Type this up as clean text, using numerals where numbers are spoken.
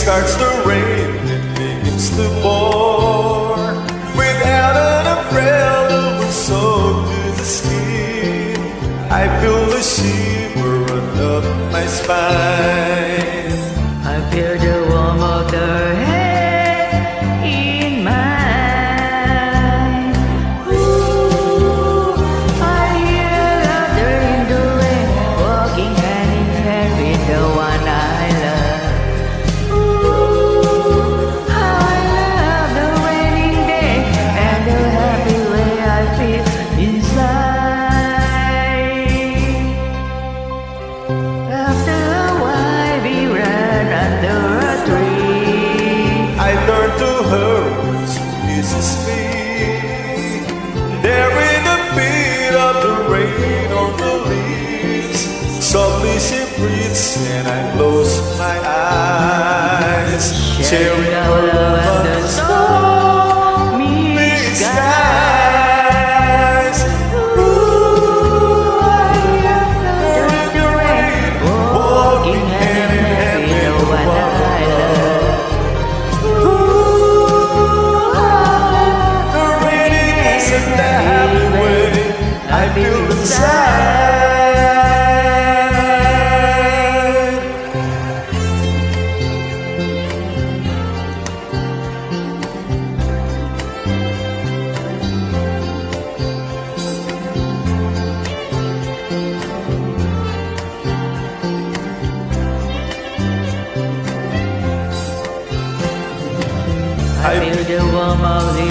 starts to rain, it begins to pour. Without an umbrella, we're soaked to the skin. I feel the shiver run up my spine. I feel the warmth of their hand in mine. Ooh, I hear laughter in the rain, walking hand in hand with the one I love. Ooh, how I love the raining day and the happy way I feel inside. After a while we ran under a tree. I turn to her when she kisses me. There in the beat of the rain on the leaves, softly she breathes and I close my eyes, sharing her love under the stormy skies. Ooh, I am under the rain, walking hand in hand with the one I love. The rain isn't the happy way I feel inside. I feel the warmth of the